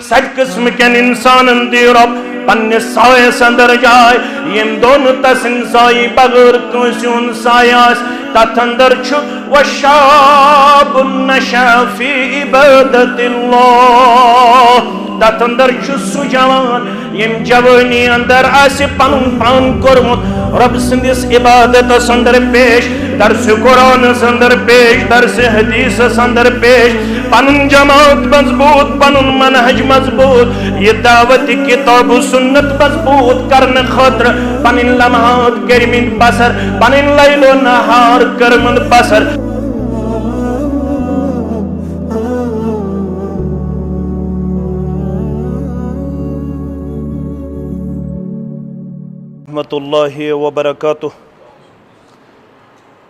सद किस्म के इंसान दी रब पन्ने साये अंदर जाए यम दोन तस इंसाई बगैर कंसुन सायास तथ अंदर छु वशाबुन नशा फी इबादतिल्लाह तथ अंदर छु सु जवान यम जवानी अंदर आसे पनुन पान कोरमुत रब सिंदिस इबादत अंदर पेश दर्स कुरान अंदर पेश दर्स हदीस अंदर पेश पनुन जमात मजबूत पनुन मनहज मजबूत ये दावत किताब सुन्नत मजबूत करने खातिर पनिन लम्हात करमिन बसर पनिन लैलो नहार करमन बसर रहमतुल्लाहि व बरकातुह।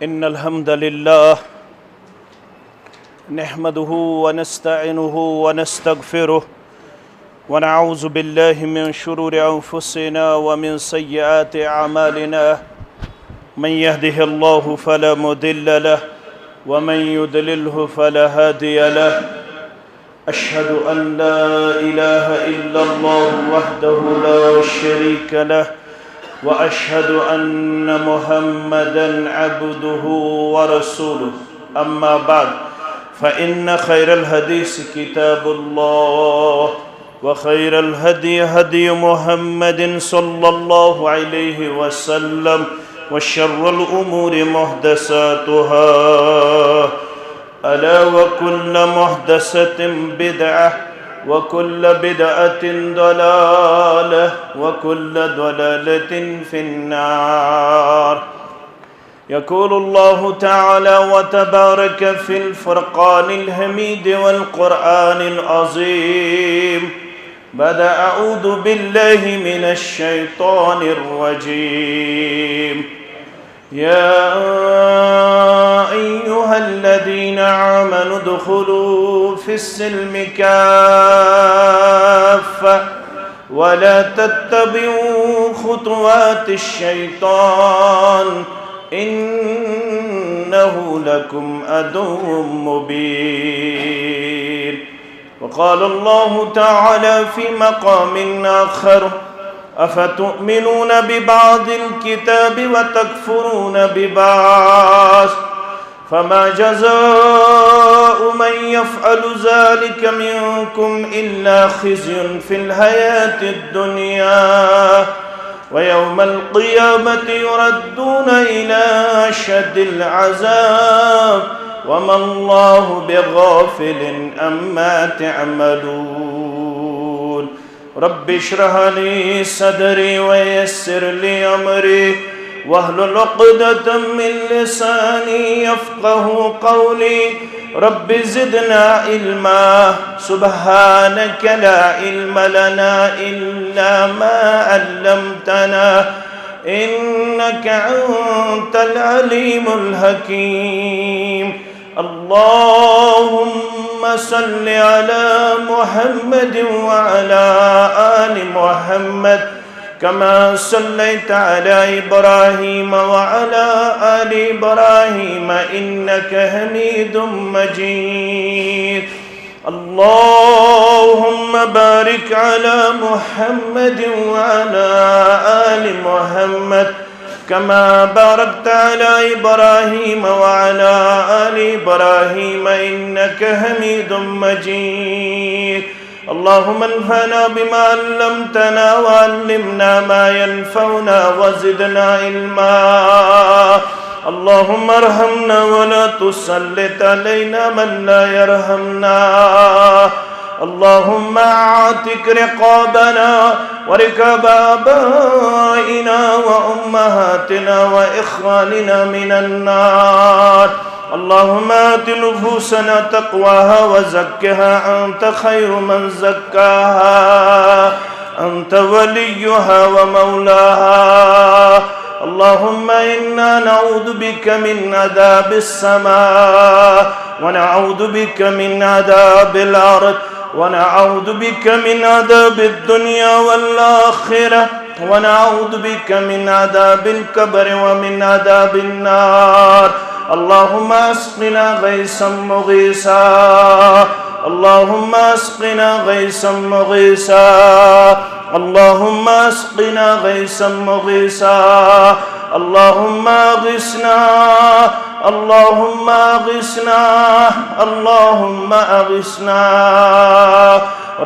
इन्नल हम्दलिल्लाह नहमदुहु व नस्तईनुहु व नस्तगफिरुह व नऊज़ु बिल्लाहि मिन शुरूरि अंफुसिना व मिन सय्यिआति अमालिना मन यहदिहिल्लाहु फला मुदिल्ल लह व मन युद्लिल्हु फला हादिय लह। अशहदु अन ला इलाहा इल्लल्लाहु वहदहु ला शरीक लह व अशहदु अन्न मुहम्मदन अब्दुहु व रसूलुहु। अम्मा बाद फ़इन्न खैरल हदीस किताबुल्लाह व खैरल हदी हदी मुहम्मदिन सल्लल्लाहु अलैहि वसल्लम व शर्रल उमूरि मुहदसातुहा अला व कुल्ल मुहदसतिन बिदअह व कुल्ल बिदअतिन दलालह व कुल्ल दलालतिन फिन्नार। यक़ूलुल्लाहु तआला व तबारक फ़िल फ़ुरक़ानिल हमीद वल क़ुरआनिल अज़ीम बाद अऊज़ु बिल्लाहि मिनश शैतानिर रजीम। या अय्युहल्लज़ीना आमनु दुख़ुलू फ़िस्सिल्मि काफ़्फ़ा व ला तत्तबिऊ ख़ुतवातिश शैतान इन्नहु लकुम अदुव्वुम मुबीन। वक़ाल अल्लाहु तआला फ़ी मक़ामिन आख़र अफ़तुमिनून बिबादिल किताबि व तकफ़ुरून बिबाज़ फ़मा जज़ाउ मन यफ़अलु ज़ालिक मिनकुम इल्ला ख़िज़्युन फ़िल हयातिद दुनिया व यौमल क़ियामति युरद्दून इला अशद्दिल अज़ाब व मल्लाहु बिग़ाफ़िलिन अम्मा तअमलून। रब्बि इश्रह ली सदरी व यस्सिर ली अमरी वहलुल उक़दतम मिन लिसानी यफ़क़हू क़ौली। रब्बि ज़िदना इल्मा सुब्हानक ला इल्म लना इल्ला मा अल्लमतना इन्नक अंतल अलीमुल हकीम। अल्लाहुम्मा सल्लि अला मुहम्मद व अला आलि मुहम्मद कमा सल्लैता अला इब्राहीम व अला आलि इब्राहीम इन्नक हमीदुम मजीद। अल्लाहुम्मा बारिक अला मुहम्मद व अला आलि मुहम्मद कमा बारकता अला इब्राहीम व अला आलि इब्राहीम इन्नक हमीदुम मजीद। अल्लाहुम्मा अन्फ़अना बिमा अल्लमतना व अल्लिमना मा यनफ़उना व ज़िदना इल्मा। अल्लाहुम्मा अर्हमना व ला तुसल्लित अलैना मन ला यरहमना। अल्लाहुम्मा आतिक रिक़ाबना व रिक़ाब आबाइना व उम्महातिना व इख़्वानिना मिनन नार। अल्लाहुम्मा आति नुफूसना तक़वाहा व ज़क्किहा अंत खैरु मन ज़क्काहा अंत वलियुहा व मौलाहा। अल्लाहुम्मा इन्ना नऊज़ु बिका मिन अज़ाबिस समा व नऊज़ु बिका मिन अज़ाबिल अर्द व नऊज़ु बिका मिन अज़ाबिद दुनिया वल आखिरह व नऊज़ु बिका मिन अज़ाबिल क़ब्र व मिन अज़ाबिन नार। अल्लाहुम्मा अस्क़िना गैसन मुग़ीसा। अल्लाहुम्मा अस्क़िना गैसन मुग़ीसा, अल्लाहुम्मा अस्क़िना गैसन मुग़ीसा, अल्लाहुम्मा अग़िस्ना, अल्लाहुम्मा अग़िस्ना, अल्लाहुम्मा अग़िस्ना।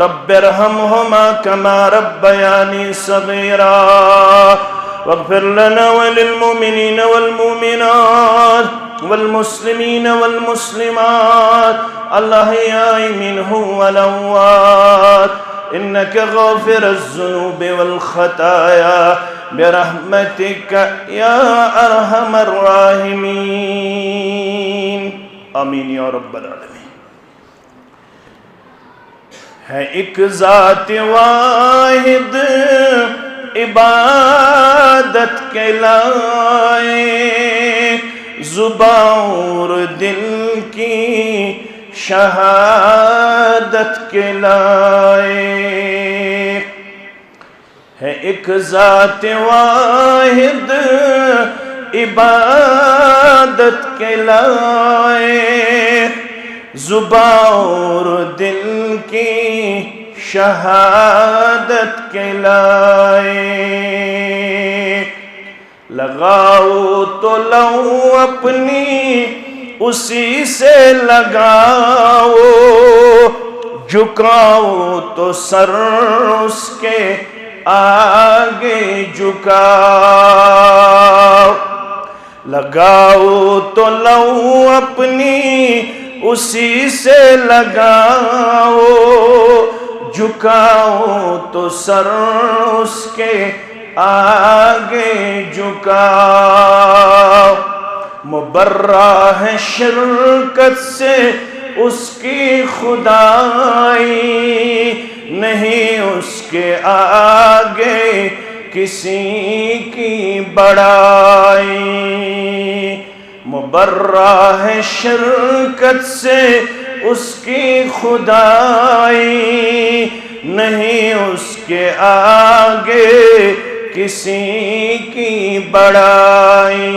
रब्बिरहमहुमा कमा रब्बयानी सग़ीरा वग़फ़िर लना वलिलमुमिनीन वल्मुमिनात वल्मुस्लिमीन वल्मुस्लिमात अल-अहयाइ मिनहुम वल-अमवात इन्नका गाफ़िरुज़्ज़ुनूबि वल-ख़ताया बिरहमतिका या अरहमर राहिमीन। आमीन या रब्बल आलमीन। है एक ज़ात वाहिद इबादत के लायक, ज़ुबां और दिल की शहादत के लायक। है एक ज़ात वाहिद इबादत के लायक, ज़ुबां और दिल की शहादत के लायक। लगाओ तो लहू अपनी उसी से लगाओ, झुकाओ तो सर उसके आगे झुकाओ। लगाओ तो लहू अपनी उसी से लगाओ, झुकाओ तो सर उसके आगे झुकाओ। मुबर्रा है शिरकत से उसकी खुदाई, नहीं उसके आगे किसी की बड़ाई। मुबर्रा है शिरकत से उसकी खुदाई, नहीं उसके आगे किसी की बड़ाई।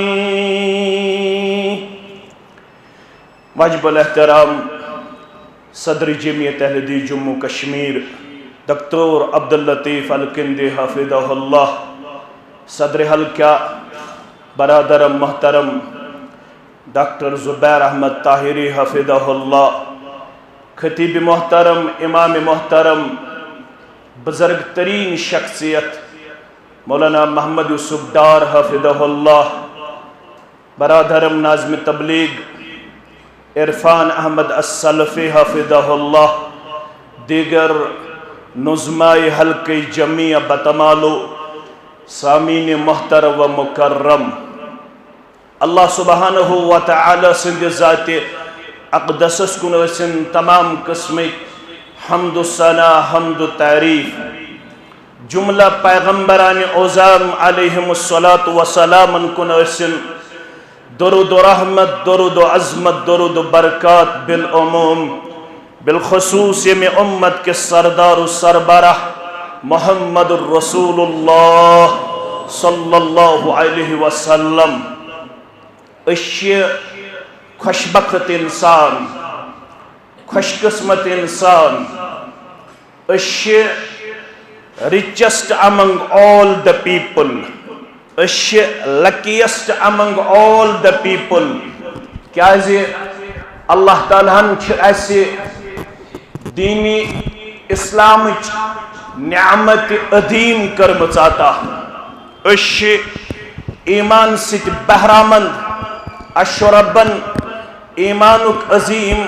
वाजिबुल एहतराम सदर जमीयत अहले हदीस जम्मू कश्मीर डॉक्टर अब्दुल लतीफ़ अल-किंदी हफ़िज़हुल्लाह, सदर हल्का बरादर मोहतरम डॉक्टर ज़ुबैर अहमद ताहिरी हफ़िज़हुल्लाह, खतीब मोहतरम, इमाम मोहतरम, बुज़ुर्ग तरीन शख्सियत मौलाना मोहम्मद यूसुफ डार हफ़िज़हुल्लाह, बरादरम नाज़िम तबलीग इरफान अहमद अस्सलफ़ी हफ़िज़हुल्लाह, दीगर नुज़्माए हल्के जमिया बतमालो, सामीन मोहतरम व मुकर्रम, अल्लाह सुब्हानहु व तआला सिंध ज़ाते अक़दस कुन वसिन तमाम किस्म हम्द सना हम्द तारीफ जुमला पैगम्बरान ओज़ाम अलैहिमुस्सलातु वस्सलाम कुन वसिन दरूद व रहमत, दरूद व अज़मत, दरूद व बरक़ात बिल उमूम बिलख़ुसूस में उम्मत के सरदार व सरबराह मुहम्मदुर रसूलुल्लाह सल्लल्लाहु अलैहि वसल्लम। खुशबख्त इंसान, खुशकिस्मत इंसान, richest among all the people, luckiest among all the people। क्या अल्लाह तालाहन दीनी इस्लाम नियामत अदीम कर्मच अता, ईमान सित बहरामंद, अशरबन ईमानुक अजीम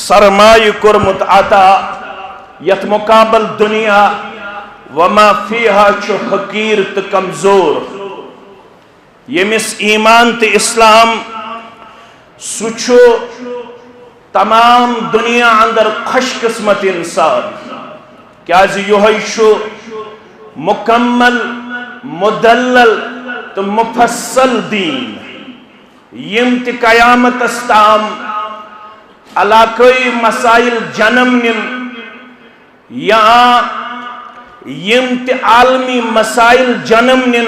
सरमाय कुर्मुत अता, यत मुकाबल दुनिया वमा फीहा छु हकीर त कमजोर। यमिस ईमान त इस्लाम सुछो तमाम दुनिया अंदर खुशकिस्मत इंसान। क्या यह मुकम्मल मुदल्लल तो मुफस्सल दीन यम त कयामत ताम अलाकई मसाइल जन्म निन या यम त आलमी मसाइल जन्म निन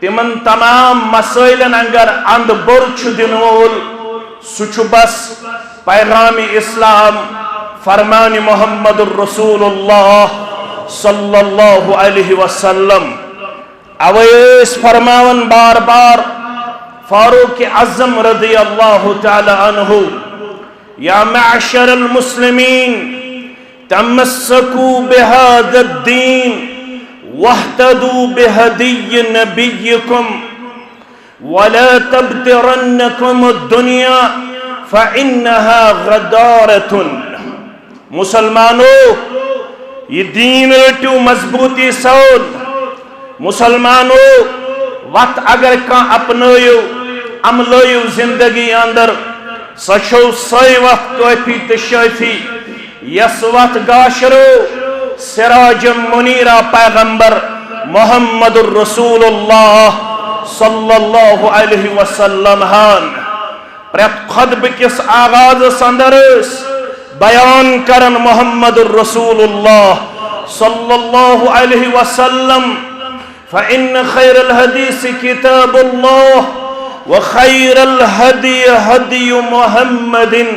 तिमन तमाम मसाइलन अंगर अंद बोर दिन वोल सुछ बस पैगाम इस्लाम फरमान मोहम्मदुर रसूलुल्लाह सल्लल्लाहु अलैहि वसल्लम। अवैस फरमावन बार बार फारूक आज़म रज़ियल्लाहु ताला अन्हु, या मअशरल मुस्लिमीन तमस्सकू बिहाज़द्दीन वहतदू बिहदिय्य नबिय्यकुम वला तब्तिरन्नकुमुद्दुनिया फ़इन्नहा गदारतुन। मुसलमानों, ये दीन रटू मजबूती सौद। मुसलमानों, वत अगर कं अपनयो अमलो जिंदगी अंदर सो सही वत काफी तो शाफी। यस वत गाशरो सिराज मुनीरा पैगंबर मोहम्मदुर रसूलुल्लाह सल्लल्लाहु अलैहि वसल्लम हान प्रत खुतब किस आगाज अंदर बयान करन मोहम्मदुर रसूलुल्लाह सल्लल्लाहु अलैहि वसल्लम, फ़इन्न खैरल हदीस किताबुल्लाह व खैरल हदी हदी मुहम्मदिन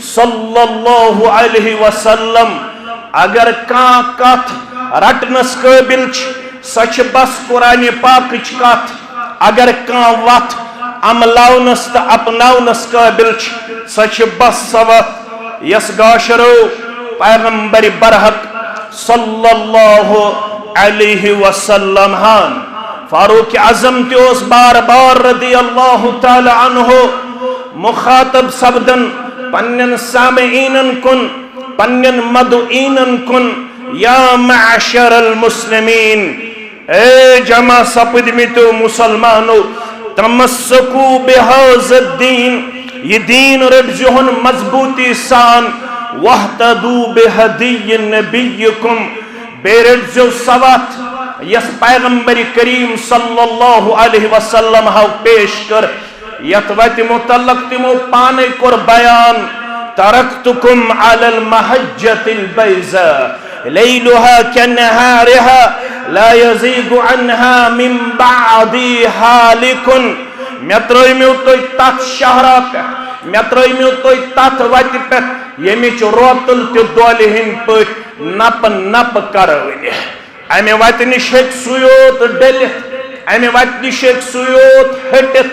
सल्लल्लाहु अलैहि वसल्लम। अगर कां कथ रटनस काबिल सच बस कुरान पाक कथ। अगर कां वत अमलाउनस तो अपनाउनस काबिल सच बस सवत यस गाशरो पैगंबर बरहक सल्लल्लाहु अलैहि वसल्लम हान। फारूक आज़म त्योस बार बार रज़ियल्लाहु ताला अन्हु मुखातब सबदन पन्नन सामईनन कुन पन्नन मदुईनन कुन, या मअशरल मुस्लिमीन, ए जमा सपदमितो मुसलमानो, तमस्सकू बिहाज़द्दीन, ये दीन रटजुहन मजबूती सान, वहतदू बिहदिय्य नबिय्यकुम, बेरटजो सवत यस पैगंबर करीम सल्लल्लाहु अलैहि वसल्लम हाव पेश कर। यत वत मुतल्लक तिमो पाने कोर बयान, तरक्तुकुम अलल महज्जतिल बैज़ा लैलुहा कन्नहारिहा ला यज़ीगु अन्हा मिन बादी हालिकुन। मे त्रय्मो तोय तथ शहरा पे, मे त्रय्मो तोय तथ वत पे यमिच रोतुल ते दोलि हिन पट नप नप करवनि। अमे वत निश हेक सुयोत डलित, अमे वत निश हेक सुयोत हटित,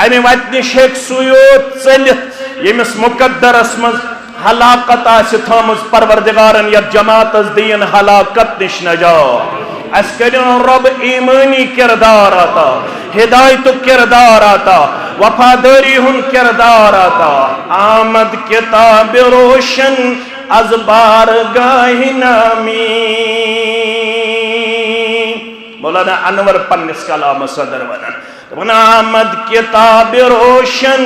अमे वत निश हेक सुयोत चलित। यमिस मुकद्दरस मज हलाकत आसि थमज परवरदिगारन या जमातस दीन हलाकत निश नजात। अस करियो रब ईमानी किरदार आता, हिदायत किरदार आता, वफादारी हुन किरदार आता। आमद किताब रोशन अज बारगाह नामी। मौलाना अनवर पन्निस कलाम सदर वन, आमद किताब रोशन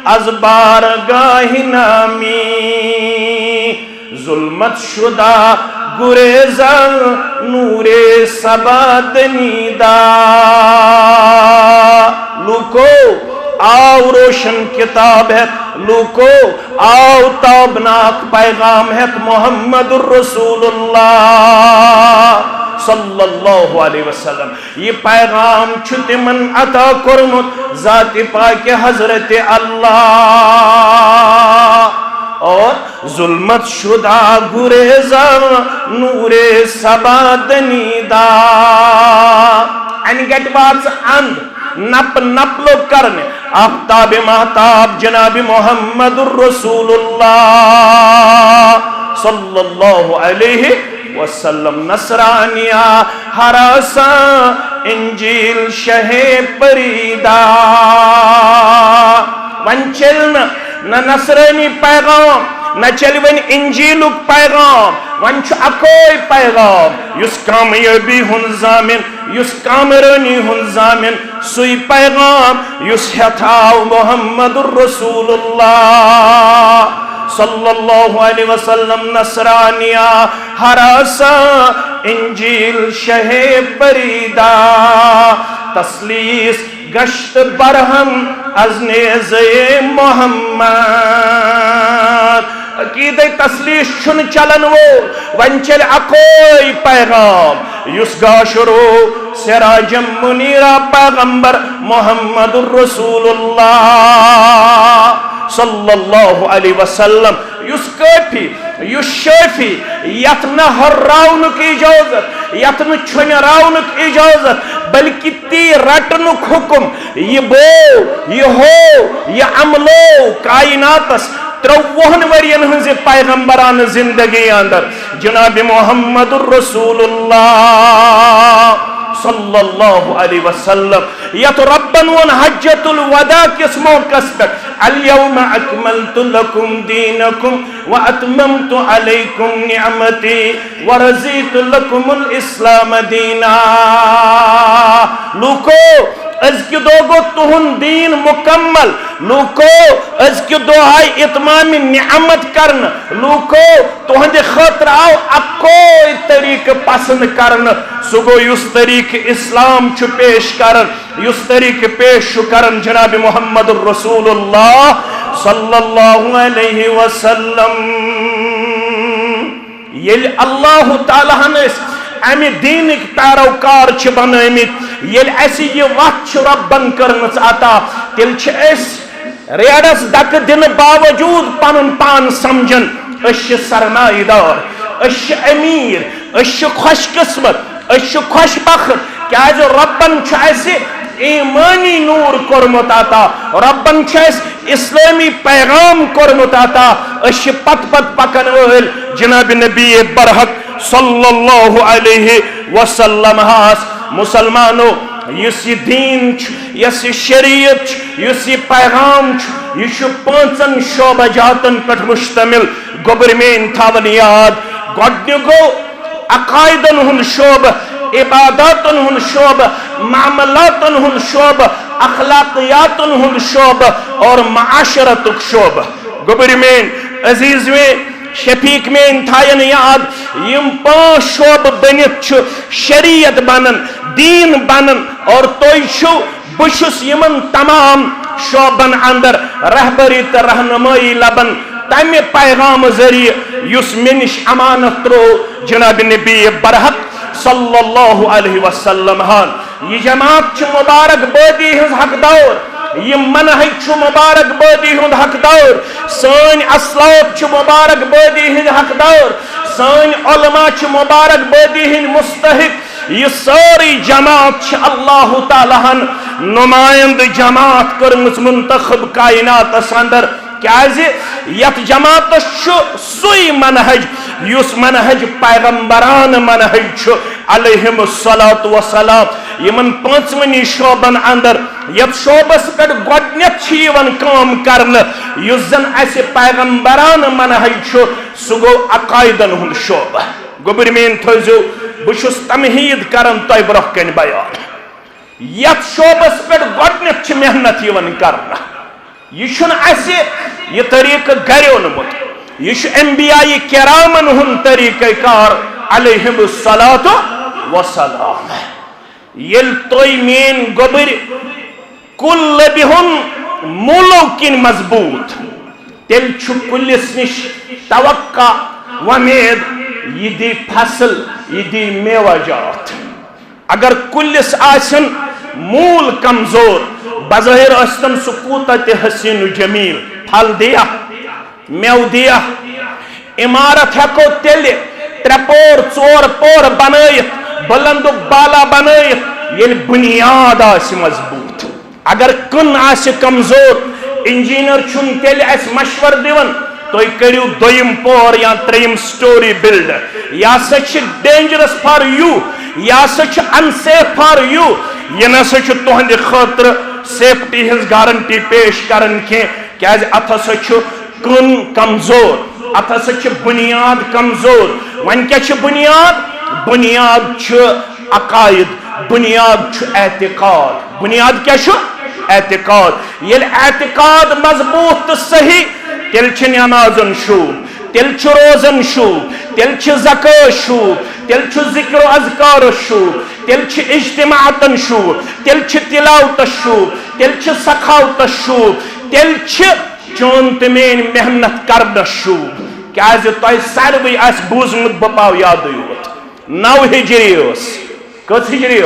अज बारगाह नामी। जुल्मत शुदा गुरेज़ा नूरे सबादनीदा। लुको आओ रोशन किताब है, लुको आओ ताबनाक पैगाम है मोहम्मदुर रसूलुल्लाह सल्लल्लाहु अलैहि वसल्लम। ये पैगाम तिमन अता कुर्मुत ज़ात पाक हज़रत अल्लाह। और जुल्मत शुदा गुरेज़ा नूरे सबादनीदा। अनगट बात अंद नप नप लोग करने आफ्ताब महताब जनाब मोहम्मदुर रसूलुल्लाह सल्लल्लाहु अलैहि वसल्लम। नसरानिया हरासा इंजील शहे परीदा। वंचल न नसरानी पैगाम न चल वन इंजीलुक पैगाम, वन अकोई पैगाम युस कामयाबी हुन जामिन, युस कामरानी हुन जामिन, सुई पैगाम युस हथाव मोहम्मदुर रसूलुल्लाह सल्लल्लाहु अलैहि वसल्लम। नसरानिया हरासा इंजील शहे परीदा। तस्लीस गश्त बरहम अज़नेज़े मोहम्मद। अकीद तस्लीस छुन चलन वो वन चल अकोई पैगाम युस गाशरो सिराजम मुनीरा पैगंबर मोहम्मदुर रसूलुल्लाह सल्लल्लाहु अलैहि वसल्लम युस काफी युस शाफी यत न हर्राउनुक इजाजत यत न छुनराउनुक इजाजत बल्कि ती रटनुक हुक्म ये बो ये हो ये अमलो कायनातस 53 वरियन हंज पैगंबरान जिंदगी अंदर जनाब मुहम्मदुर रसूलुल्लाह सल्लल्लाहु अलैहि वसल्लम या तो रब्बन वन हज्जतुल वदा किस मौकस पर अल-यौम अकमलतु लकुम दीनकुम व अतममतु अलैकुम निअमती व रज़ीतु लकुमुल इस्लाम दीना। लूको अज़्कि दो गो तुहुन दीन मुकम्मल लूको अज़्कि दो हाय इतमाम निअमत करन लूको तुहंदे खतर आओ अकोई तरीक पसंद करन सुगो युस तरीक इस्लाम छु पेश करन युस तरीक पेश छु करन जनाब मुहम्मदुर रसूलुल्लाह सल्लल्लाहु अलैहि वसल्लम। येल अल्लाह ताला हनस अमि दीनिक पैरोकार छ बनमित येल अस ये वक्त रब्बन करनस अता तिल छ अस रेडस दक दिन बावजूद पनुन पान समझन अस सरमाईदार अस अमीर अस खुशकिस्मत अस खुशबख्त क्या रब्बन छ अस ईमानी नूर कोरमुत अता रब्बन छ अस इस्लामी पैगाम कोरमुत अता अस पत पत पकन वल जनाब नबी बरहक सल्लल्लाहु अलैहि वसल्लम हास मुसलमानो युस ये दीन यस शरीयत युस ये पैगाम यह 5 शोबजातन पे मुश्तमिल गोबर में थावन याद गो अकायदन हुन शोब इबादतन हुन शोब मामलातन हुन शोब अखलाकियातन हुन शोब और माशरतुक शोब गोबर में अजीज में शफीक में थायन याद यम 5 शोब बनित शरीयत बनन दीन बनन और तोयशु बुशुस यमन तमाम शोबन अंदर रहबरी त रहनुमाई लबन तमे पैगाम जरिए युस मिनिश अमानत त्रो जनाब नबी बरहक सल्लल्लाहु अलैहि वसल्लम हान ये जमात छ मुबारक बादी हज हकदार ये मनहज छ मुबारक बादी हुंद हकदार सान असलाफ छ मुबारक बादी हिंद हकदार सान उलमा छ मुबारक बादी हिंद मुस्तहिक ये सारी जमात छ अल्लाह ताला हन नुमाइंद जमात करमस मुंतखब कायनात अंदर क्या यत जमात सुई मनहज युस मनहज पैगंबरान मनहज अलैहिमुस्सलातु वस्सलाम यमन 5 शोबन अंदर यत शोबस पे गोडन काम करन युस जन अस पैगंबरान मनहज सु गो अकायदन हुन शोब गोबर में थो बुशुस तमहीद करन तय ब्रोह कन बयान यत शोबस पे गोडन मेहनत करना यह तरीक गरोनमुत यह अंबियाई किरामन हुन तरीक़े कार अलैहिमुस्सलातु वस्सलाम येल तोय मेन गोबर कुल लबिहुन मूलो किन मजबूत तेल छु कुलिस निश तवक्का वमेद ये दी फसल ये दी मेवाजात अगर कुलिस आसन मूल कमजोर बज़ाहिर अस्तन सुकूत हसीन जमील फल दिया मेव दिया इमारत हेको तेल 3 पोर 4 पोर बनयत बुलंद बाला बनयत ये बुनियाद मजबूत अगर कन आस कमजोर इंजीनियर छुन तेल अस मशवर दिवन तुम करू 2 पोर या 3 स्टोरी बिल्ड यह डेंजरस फॉर यू यह अनसेफ फॉर यू यह नसा तुहद खतर सेफ्टी हज गारंटी पेश करन क्या अत कन कमजोर अत बुनियाद कमजोर वन क्या बुनियाद बुनियाद अकायद बुनियाद एतिकाद बुनियाद क्या एतिकाद ये एतिकाद मजबूत तो सही तेल नमाजन शूब तेल रोजन शूब तेल ज़कात शूब तेल जिक्र अज़कार शूब तेल इज्तिमातन शूब तेल तिलावत शूब तेल सखावत शूब तेल चोन तमेन मेहनत कर शूब क्या तुम सारे बूजमुत बह पाव याद योत 9 हिजरी कस हिजरी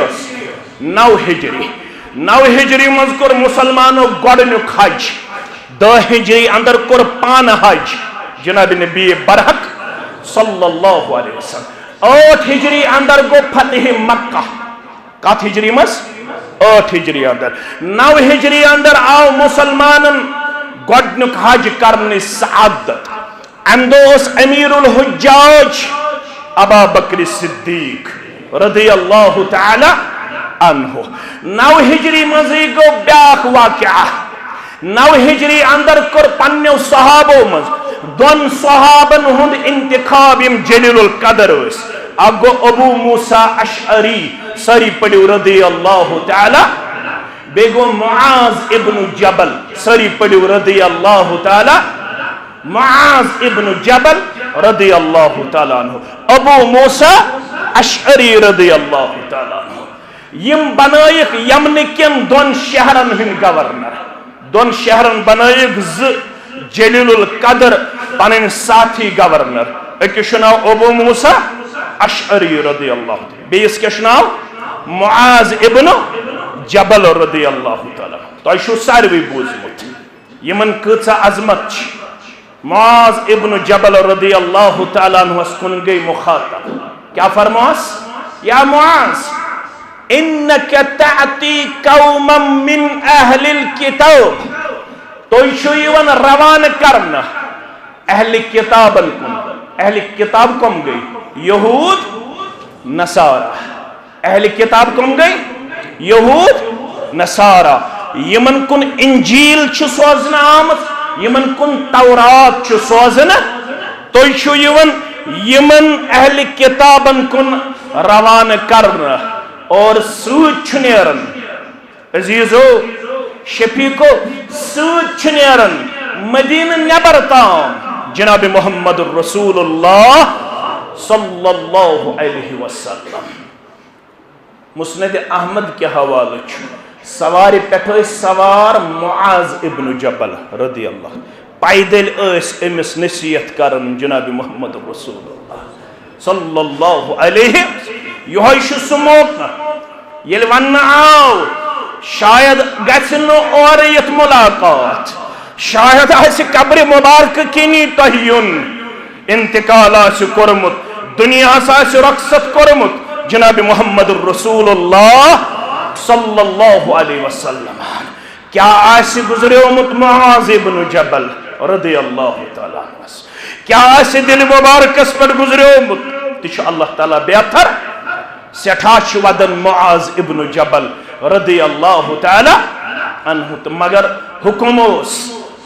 9 हिजरी 9 हिजरी मज कोर मुसलमानो गोडनुक हज 10 हिजरी अंदर कोर पान हज जनाब नबी बरहक सल्लल्लाहु अलैहि वसल्लम। 8 हिजरी अंदर गो फतेह मक्का। कत हिजरी मस 8 हिजरी अंदर। 9 हिजरी अंदर आओ मुसलमानन गोडनुक हज करने सआदत। अंदोस अमीरुल हुज्जाज अबा बकर सिद्दीक रदियल्लाहु तआला अन्हु। 9 हिजरी मजी गो ब्याख वाक़या। 9 हिजरी अंदर कर पन्ने सहाबो मज दोन सहाबन हुंद इंतखाब यम जलीलुल कदर वस। अगो अबू मूसा अशअरी सरी पड़ियो रदियल्लाहु तआला। बेगो मुआज इब्न जबल सरी पड़ियो रदियल्लाहु तआला। मुआज इब्न जबल रदियल्लाहु तआला अन्हु। अबू मूसा अशअरी रदियल्लाहु तआला अन्हु। यम बनायक यमन केन दोन शहरन हिंद गवर्नर। दोन शहरन बनायक जलीलुल कदर पन साथी गवर्नर। अकिस नाव अबू मूसा अशअरी रदियल्लाहु तआला। बेस क्या नाव मुआज इब्न जबल रदियल्लाहु तआला। तो सारवी बूजमुत यमन कचा अजमत। मुआज इब्न जबल रदियल्लाहु तआला कुन गई मुखातब। क्या फरमास? या मुआज इन्नक ताती कौमम मिन अहलिल किताब। तो यवन रवान करना अहल किताबन कुन। अहल किताब कम गई यहूद नसारा। अहल किताब कम गई यहूद नसारा। यमन कुन इंजील सोजन आमत, यमन कुन तौरात सोजन। तो यवन यमन अहल किताबन कुन रवान करना और सूच नेरन। अजीजो शफीको सूच नेरन मदीना नबर ताम जनाब मोहम्मद रसूलुल्लाह सल्लल्लाहु अलैहि वसल्लम। मुस्नद अहमद के हवाले सवार पे सवार मुआज इब्न जबल रदियल्लाहु। पैदल अमिस नसीहत करन जनाब मोहम्मद रसूलुल्लाह सल्लल्लाहु अलैहि। यह सह मौका ये वन आओ शायद गन और यथ मुलाकात, शायद कब्र मुबारक किनी तह युन इंतकाल कोर्मुत, दुनिया रखसत कोर्मुत जनाब मोहम्मद रसूलुल्लाह सल्लल्लाहु अलैहि वसल्लम। क्या आस गुजरोमुत मुआज इब्न जबल रदियल्लाहु तआला। क्या आस दिल मुबारकस पर गुजरोमुत तो अल्लाह ताला बेहतर। सेठा वदन मुआज इब्न जबल रदियल्लाहु तआला अन्हु। तो मगर हुकुम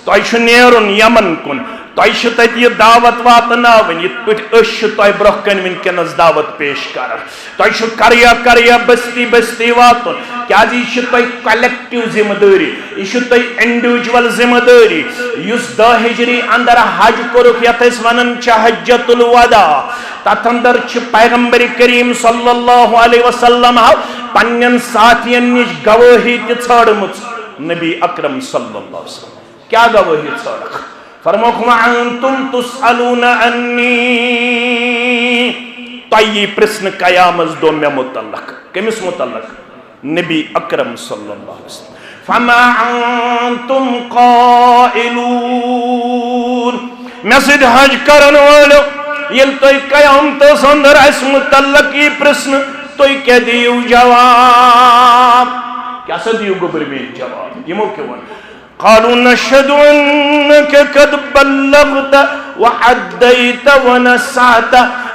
तुम नेरुन यमन कुन, तुम यह दावत वातनावन ये पे ब्रोह कन वनकस दावत पेश कर। तुम करिया करिया बस्ती बस्ती वातन। क्या तुम कलेक्टिव जिम्मेदारी, यह तुम इंडिविजुअल जिम्मेदारी। युस 10 हिजरी अंदर हज कोरुख यथ वन हज्जतुल वदा। तथ अंदर पैगंबर करीम सल्लल्लाहु अलैहि वसल्लम पन्न साथियन निश गवाही तड़मुत। नबी अकरम सल्लल्लाहु अलैहि वसल्लम क्या गवाही छड़क? फरमोख तुम तुसअलूना अन्नी। तय प्रश्न कयामत दो मे मुतल्लक। कमिस मुतल्लक? नबी अकरम सल्लल्लाहु अलैहि वसल्लम। फमा अंतुम काइलून। मे सिद हज करन वालो ये तुम कयामतस अंदर मुतल्लक ये प्रश्न तुम क्या दियो जवाब? क्या दियो गुबरमेन जवाब? यमो क्यों क़ालू नशहदु अन्नका क़द बल्लग़त व अद्दैत व नसअत।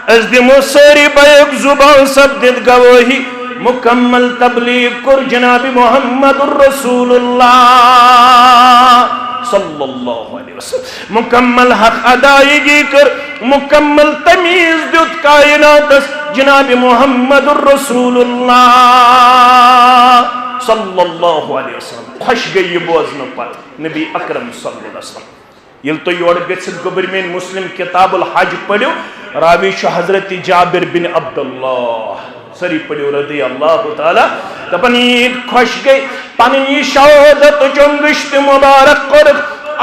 अस दिमो सारी बैक जुबान सब दित गवाही मुकम्मल तबलीग कर जनाब मोहम्मद रसूलुल्लाह सल्लल्लाहु अलैहि वसल्लम। मुकम्मल हक अदायगी कर, मुकम्मल तमीज दुत कायनातस जनाब मोहम्मद रसूलुल्लाह सल्लल्लाहु अलैहि वसल्लम। खुश गई बोजन पत नबी अकरम सल्लल्लाहु अलैहि वसल्लम। ये तो योर गबरमेन मुस्लिम किताबुल हज पढ़ो। रावी हजरत जाबिर बिन अब्दुल्लाह सरी पढ़ो रदियल्लाहु तआला। दपन खुश गई पन शहादत जुम्बिश्त मुबारक कर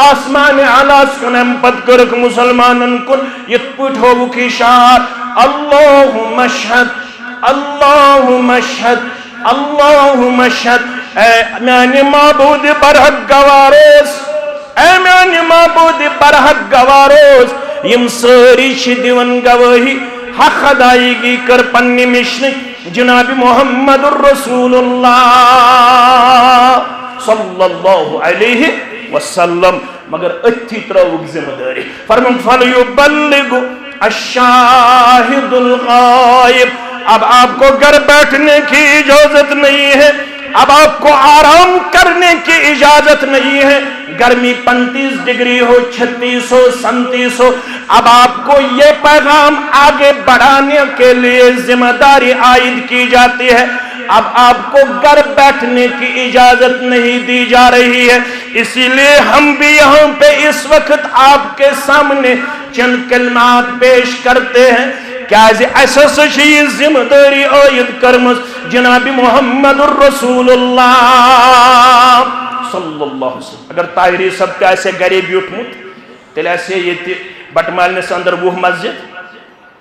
आसमान आला सुनम पद कर मुसलमानन कुन ये होवुक इशार अल्लाहुम्मा अशहद अल्लाहुम्मा अशहद अल्लाहुम्मा अशहद। माने माबूद बरहक गवारोस ऐ मेरे माबूद बरहक गवारोस यम सारी दिवन गवाही हक अदायगी कर पन्ने मिशन जनाब मोहम्मदुर रसूलुल्लाह सल्लल्लाहु अलैहि वसल्लम। मगर अथी त्रवुक जिम्मेदारी फरमान फलयुबल्लिगु अशाहिदुल गायब। अब आपको घर बैठने की इजाजत नहीं है, अब आपको आराम करने की इजाजत नहीं है। गर्मी 35 डिग्री हो, 36 हो, 37 हो, अब आपको ये पैगाम आगे बढ़ाने के लिए जिम्मेदारी आयद की जाती है। अब आपको घर बैठने की इजाजत नहीं दी जा रही है। इसीलिए हम भी यहाँ पे इस वक्त आपके सामने चंद कलमात पेश करते हैं। क्या जिम्मेदारी आयद करमस जनाब मोहम्मदुर रसूलुल्लाह सल्लल्लाहु अलैहि वसल्लम। अगर ताहिरी सब ऐसे गरे ब्यूठमुत तेल ये बटमालनस अंदर 20 मस्जिद,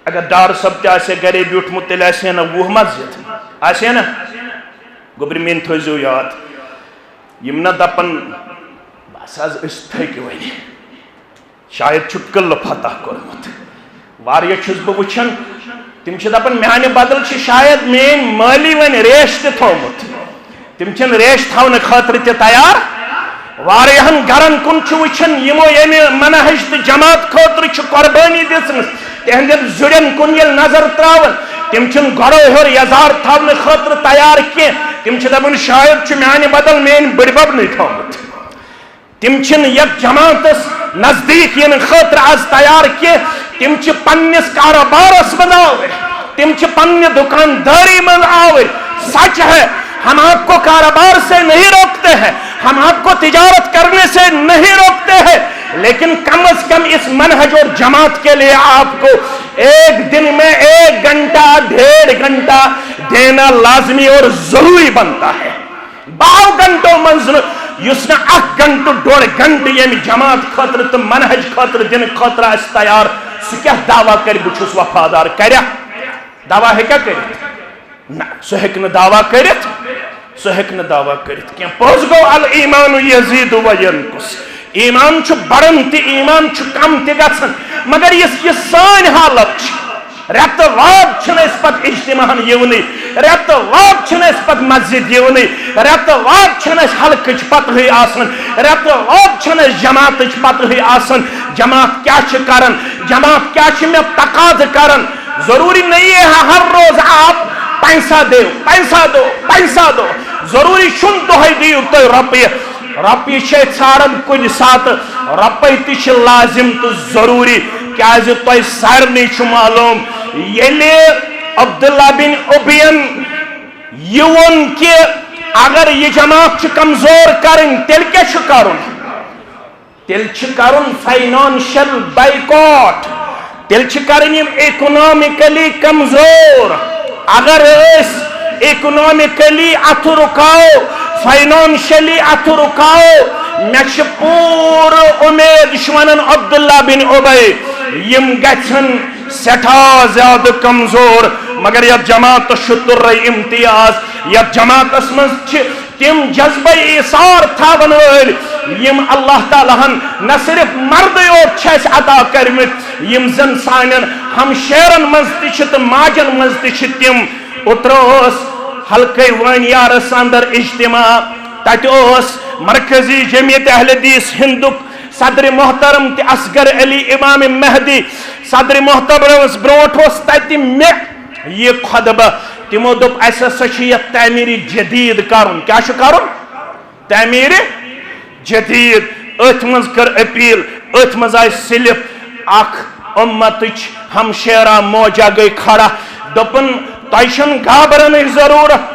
अगर डार सब गरे ब्यूठमुत तेल 20 मस्जिद आसे ना। गोबर मेन थो याद यम ना दपन बस आज थक वन शायद कल फतह कोर्मुत वारिया छुस बह वुछन तिम दपन म्याने बदल शायद मेन माली वन रेश थोमुत तिम रेश थवन खतर तैयार। वारियाहन गरन कुन वुछन यमो यमे मनहज तो जमात खतर कुर्बानी दिसमस तिहंदन जुड़न कुन ये नजर त्रावन तिम गड़ो हेर यजार थवन खतर तैयार कह तिम दपन शायद म्याने बदल मेन बड़बब नहीं थोमुत तिम यह जमातस नजदीक इन खतर आज तैयार कह तिम पन्निस कारोबारस मज आवर तिम पन्ने दुकानदारी मज आवर। सच है हम आपको कारोबार से नहीं रोकते हैं, हम आपको तिजारत करने से नहीं रोकते हैं, लेकिन कम से कम इस मनहज और जमात के लिए आपको एक दिन में 1 घंटा 1.5 घंटा देना लाजमी और जरूरी बनता है। 12 घंटों मंजिल युस न 1 घंटो 1.5 घंटे यम जमात खतर तो मनहज खतर दिन खतर तैयार सह क्या दावा कर बुछुस वफादार कर दावा है क्या कर ना सह हेक न दावा कर सह हेक न दावा कर क्या पोज गो अल ईमान यजीद व यनकुस। ईमान बढ़न ति ईमान कम ति गछन मगर ये सान हालत रेत वाद पत इज्तिमान यवनी रेत वाद पत मस्जिद यवनी रेत वाद हल्क पत आसन रेत वाद जमात पत आसन। जमात क्या करन जमात क्या में तकाज करन। जरूरी नहीं है हर रोज आप पैसा दो पैसा दो पैसा दो, जरूरी शुन दोहे दियो तो रपी ारन कुन सात रपे ति लाजिम तो जरूरी क्या तुम सारे मालूम ये अब्दुल्ला बिन उबैन ये वोन कि अगर ये जमात कमजोर करें तेल क्या करुन तेल करुन फाइनेंशियल बाइकॉट तेल करें इकोनॉमिकली कमजोर। अगर इकोनॉमिकली अथ रुकाओ फाइनेंशियली अथ रुकाओ मे पूर उम्मीद वन अब्दुल्ला बिन उबै यम गछन सठा ज्यादा कमजोर। मगर यह जमात शुतर इम्तियाज यह जमात मज तिम जज्बे इसार थवन वल यम अल्लाह तालाहन न सिर्फ मर्द योत अदा कर्मित यम जन सानन हम शेरन मज तो माजन मज तिम उतरोस हल्के वानियारस अंदर इज्तिमा तत मरकजी जमीयत अहले हदीस हिंदुक सदर मोहतरम ते असगर अली इमाम महदी सदर मोहतरम ब्रोट तत मे ये खुतबा तिमो दोप तमीर जदीद करुन क्या करुन तमीर जदीद अथ मज कर अपील अथ मज आय सिलिप अख उम्मत हमशेरा मौजा गई खड़ा दोपन तुम घाबरन जरूरत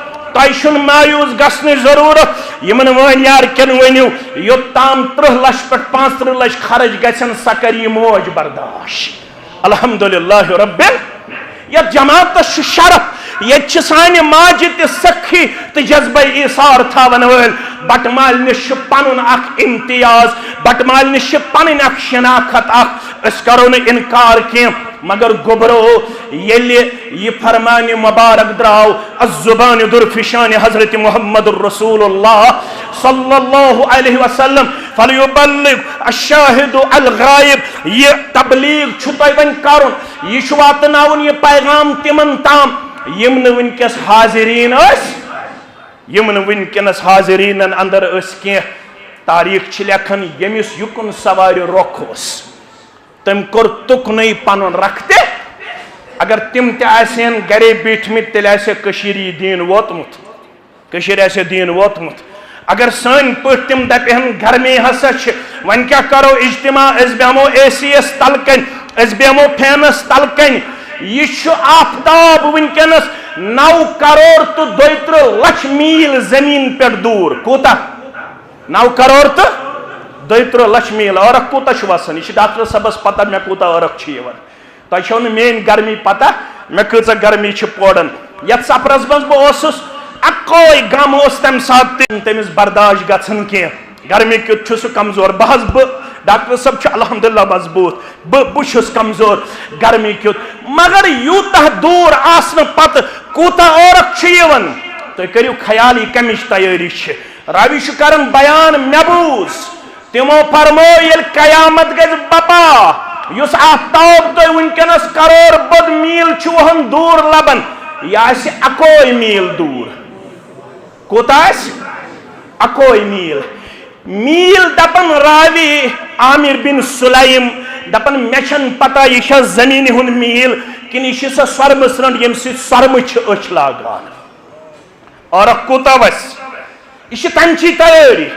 तुम मायूस गसन जरूरत यमन वन यार कन वनु योताम 30 लाख पे 35 लाख खर्च गसन सकर ये मौज बर्दाश्त। अल्हम्दुलिल्लाह रब्बिल यह जमात शरफ ये सानि माज त सखी तो जज्बे इसार थवन वल बटमाल निश पन अख इम्तियाज बटमाल निश पन अख शनाखत अख करो न इनकार कह मगर गुबरो ये फरमान मुबारक द्राव अज़्ज़ुबान दुरफिशान हजरत मोहम्मद रसूलुल्लाह सल्लल्लाहु अलैहि वसल्लम फलयुबल्लिग अश्शाहिदु अल गायब। ये तबलीग छु तोय वन करुन, ये छु वातनाउन ये पैगाम तिमन ताम यम न वनकस हाजिरीन अस, यम न वनकस हाजिरीन अंदर अस के। तारीख छ लेखन यमिस युकुन सवार रोख ओस तम कोर तुकनै पनुन रखते। अगर तिम ते आसेन गरे बैठमित तेल आसे कशीरी दीन वोतमुत, कशीर आसे दीन वोतमुत। अगर सन पट तिम दपेहन गर्मी हसा छ वन क्या करो इज्तिमा, अस बेमो एसीएस तलकन, अस बेमो फैनस तलकन। ये छु आफ्ताब वनकनस 9 करोड़ तो 32 लाख मील जमीन पे दूर। कोता 9 करोड़ तो 32 लाख मील। और कोता छु वसन यह डॉक्टर सबस पता मे कोता और तह छो मेन गर्मी पता मे कचा गर्मी पोड़न। ये सफरस मज बहुत अकोई गम तम सात तमिस बर्दाश्त गन कह। गर्मी क्युत सह कमजोर। बह डॉक्टर सब अल्हम्दुलिल्लाह मजबूत, बहुस कमजोर गर्मी क्युत। मगर यूतः दूर आसन पत कूता और तुम करू ख्याल यह कमिश तैयारी। रावी करन बयान मे बूज तिमो फरमो ये कयामत गज बपा युस आफ्ताब तो वनकनस करोड़ बद मील वहन दूर लबन, यह अकोई मील दूर। कोता अकोई मील। मील दपन रावी आमिर बिन सुलाइम दपन मे पता यह जमीन हुन मील कि यह सह सर्म स्रंड यम सर्म अच लागान। और कोता वस यह तमची तैयारी।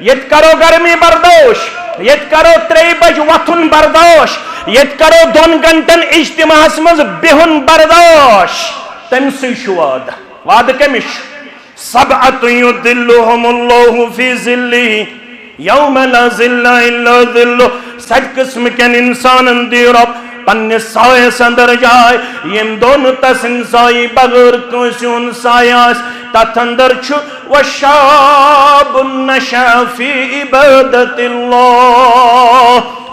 ये करो गर्मी बर्दाश, ये करो 3 बज वथुन बर्दाश, ये करो 2 घंटन इज्तिमास मज बिहुन बर्दाश। तम वाद वाद कमिश सबअतु युदिल्लुहुमुल्लाहु फी ज़िल्लिही यौम ला ज़िल्ला इल्ला ज़िल्लुह। 7 किस्म के इंसानन दी रब पन्ने साये संदर जाए यम दोन तसन साई बगैर कोसुन सायास तथ अंदर छु वशाबुन नशा फी इबादतिल्लाह।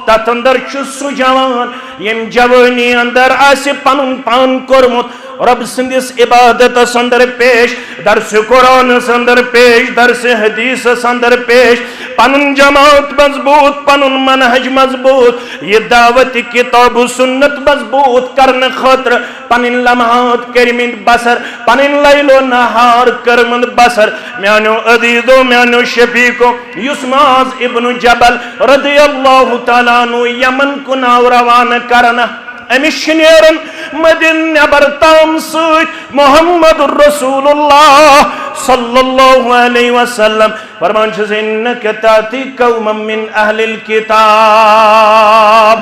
तथ अंदर छु सु जवान यम जवानी अंदर आसे पनुन पान कोरमुत रब सिंदिस इबादत अंदर पेश, दर्स कुरान अंदर पेश, दर्स हदीस अंदर पेश। पनुन जमात मजबूत, पनुन मनहज मजबूत, ये दावत किताब सुन्नत मजबूत करने खातिर पनिन लम्हात करमिन बसर, पनिन लैलो नहार करमन बसर। म्यानो अदीदो म्यानो शफीको युस्माज इब्न जबल रदियल्लाहु तआला अन्हु यमन को नाव रवाना करना। अमिश नेरन मदीन नबर ताम सत मोहम्मद रसूलुल्लाह सल्लल्लाहु अलैहि वसल्लम फरमान छ इन्नका ताती कौमम मिन अहलिल किताब।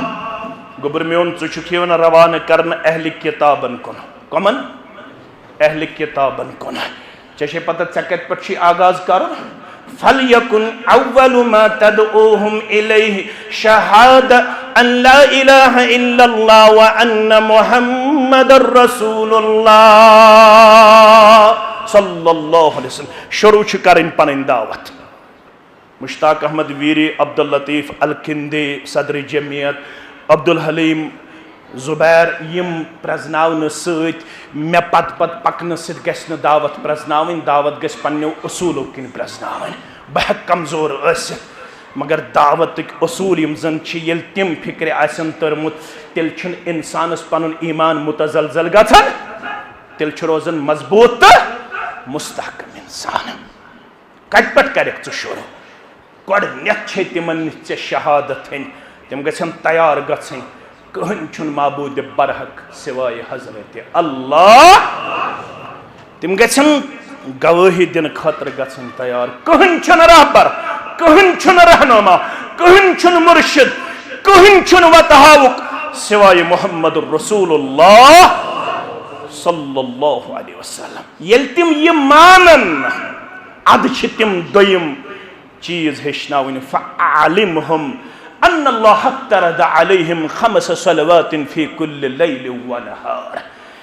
गुबर में चुन रवाना करना अहल किताबन कुन। कमन अहल किताबन कुन। चे पता ऐ कत पे आगाज कर। फलयकुन अव्वलु मा तदऊहुम इलैहि शहादा अन ला इलाहा इल्लल्लाह व अन्न मुहम्मदर रसूलुल्लाह सल्लल्लाहु अलैहि वसल्लम। शुरू करन पन दावत। मुश्ताक अहमद वीरी, अब्दुल लतीफ अल किंदी सदर जमियत, अब्दुल हलीम जुबैर यम प्रजनावन सत मे पत पकन सत दावत प्रजनावन। दावत गस पन्नो उसूलों किन प्रजनावन। बह कमजोर मगर दावत उसूल यम जन ये तिम फिक्र आसन तरमुत तेल इंसानस पनुन ईमान मुतजलजल गछन, तेल रोजन मजबूत तो मुस्तहकम इंसान। कत पे कर शुरू गोडे तिमन ऐ शहादत हन, तिम गन तैयार गन। कहन माबूद बरहक सिवाय हजरत अल्लाह। तिम गन गवाही दिन खतर गन तैयार। कहन रहबर, कहन रहनुमा, कहन मुर्शिद, कहन वतहावुक सिवाय मोहम्मद रसूलुल्लाह सल्लल्लाहु अलैहि वसल्लम। येल तिम ये मानन अद तिम दोयम चीज हेचनावन फअलिमहुम अन्न अल्लाह तरद अलैहिम खमस सलवातिन फी कुल्लि लैल व नहार।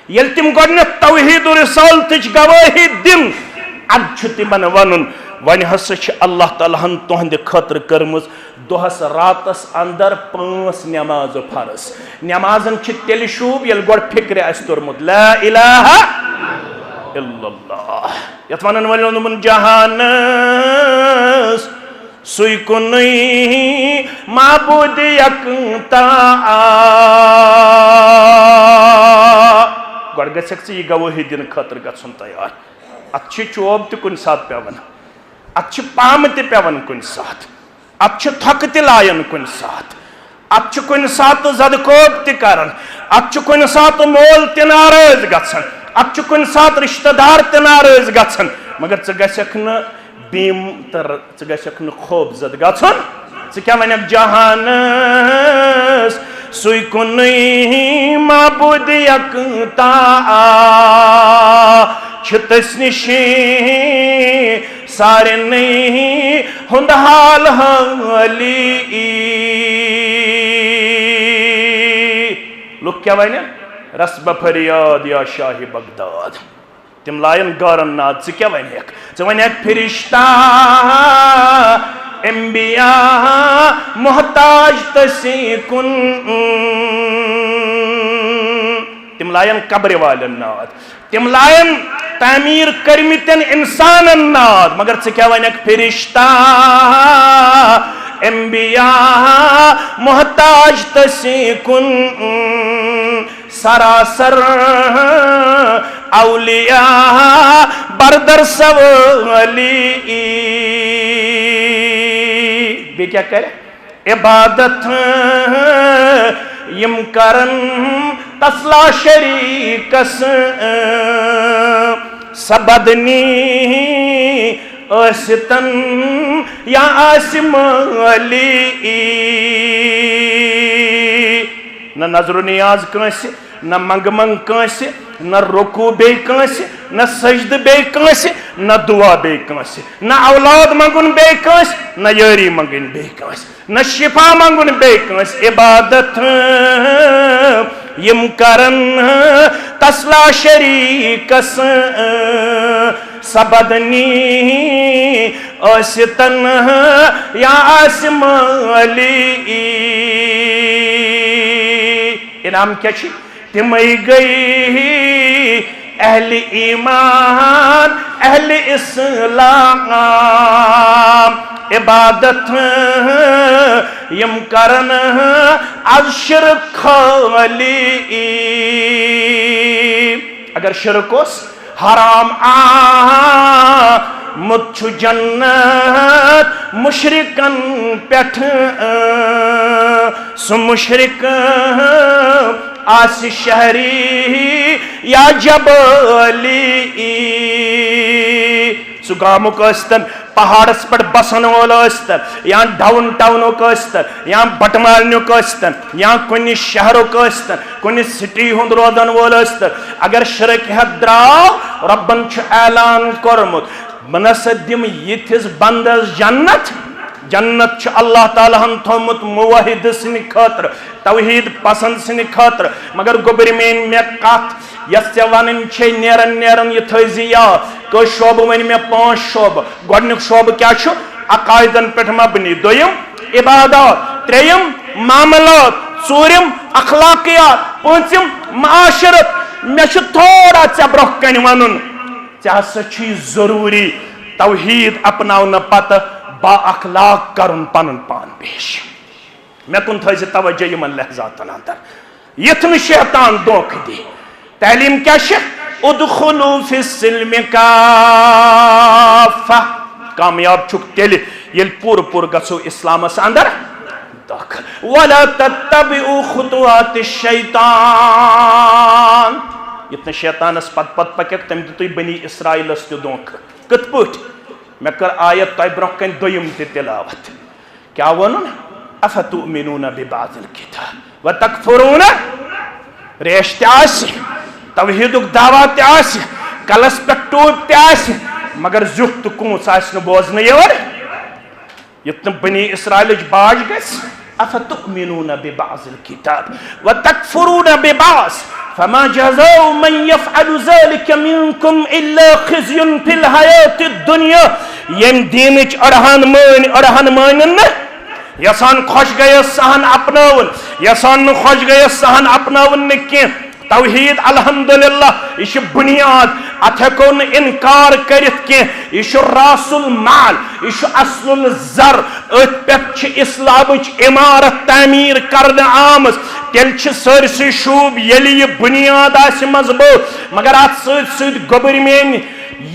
येल तिम गोडने तौहीद और रिसालतच गवाही दिन अद तिमन वनुन वन हस अल्लाह तालाहन तुहंद खतर करमज दोहस रातस अंदर 5 नमाज फर्ज। नमाजन तेल शूब ये गोड फिक्र आस तोरमुत ला इलाहा इल्लल्लाह। यत वनन वलन जहानस सुई कुनुई माबूद यकता गड़ गछक यह गवाही दिन खतर गछुन तैयार अत चोब त कुन सात पेवन अत पाम त पेवन कुन सात अत थक त लायन कुन सात अत कुन सात जदकोब त करन अत कुन सात मोल त नाराज गछन अत कुन सात रिश्तेदार त नाराज गछन मगर च गछक न बीम तर च गछक न खोब जद गछन च क्या वनक जहानस सुई कुनुई माबूद यकता तस निश सारे नहीं हुंद हाल हाली लुक क्या वन रस्ब फरियाद या शाही बगदाद तिम लायन गारन नाद च क्या वन फिरिश्ता एम्बिया मोहताज तसी कुन तिम लायन कब्र वालन नाद तिम लायन तामीर करमितन इंसान नाद मगर च क्या वन फिरिश्ता एम्बिया मोहताज तसी कुन सरासर औलिया बरदर सवली बे क्या करे इबादत यम करन तसला शरीकस सबदनी असतन या आसमाली न नजर नियाज कंस न मंग मंग कंस न रुकू बे कंस न सजद बे कंस न दुआ बे कंस न औलाद मंगुन बे कंस न यारी मंगन बे कंस न शिफा मंगुन बे कंस इबादत यम करन तसला शरीकस सबदनी असतन या आसमाली इनाम क्या तिमई गई अहल ईमान अहल इस्लाम इबादत यम करन आज शिरक खाली अगर शिरकोस हराम मुच्छु जन्नत मुशरिकन पेठ सु मुशरिक आस शहरी या जबली सु गामुक पहाड़स पे बसन वोल या डाउन टाउनुक या बटमालनुक या कुन शहरुक कुन सिटी हुंद रोदन वोल अगर शिरक हेत द्राव रब्बन ऐलान कोरमुत मनस दिम यिथिस बंदस जन्नत जन्नत अल्लाह ताला थोमुत मुवाहिद सिन खतर तौहीद पसंद सिन खतर मगर गोबर मेन मे कथ यस वन नेरन नेरन यह थी याद कह शोब वन मे 5 शोब गोडनुक शोब क्या अकायदन पे मबनी दोयम इबादत त्रेयम मामलात चूरिम अखलाकियात पांचम माशरत मे थोड़ा ऐ ब्रोह कन वन ऐसा जरूरी तौहीद अपनावन पत बा अखलाक करुन पनुन पान पेश मे कुन थी तवज्जो यमन लहजातन अंदर यथ न शैतान धोख दी तालीम क्या उदखुलू फिस्सिल्मि काफ़ा कामयाब छुक तेल ये पूर पूर गसो इस्लामस अंदर दाखिल वला तत्तबिउ खुतुआतिश शैतान इतने शैतानस पत पत पकक तम तुई बनी इसराइलस तो दोख कत पट मे कर आयत तय ब्रोह कन दोयम तिलावत क्या वनुन अफतुमिनून बिबादिल किताब व तकफुरून रेश तवहीदुक दावा कलस पे टूप मगर जुख तो कूच बोजन योर युत बनी इसराइल बाज गस अफतुमिनून बिबादिल किताब व तकफुरून बिबाज़ फमा जज़ाउ मन यफ़अलु ज़ालिका मिनकुम इल्ला ख़िज़्युन फ़िल हयातिद दुनिया यम दीनच अड़हन मान यसान खुश गए सहन अपनावन यसान खुश गए सहन अपनावन न कह तौहीद अल्हम्दुलिल्लाह यह बुनियाद अत हेको न इनकार करित के यह रासुल माल यह असलुल जर अत पे इस्लामच इमारत तामीर करने आमज तेल सरसी शूब यलि यह बुनियाद आसि मजबूत मगर अत सत गोबर मेन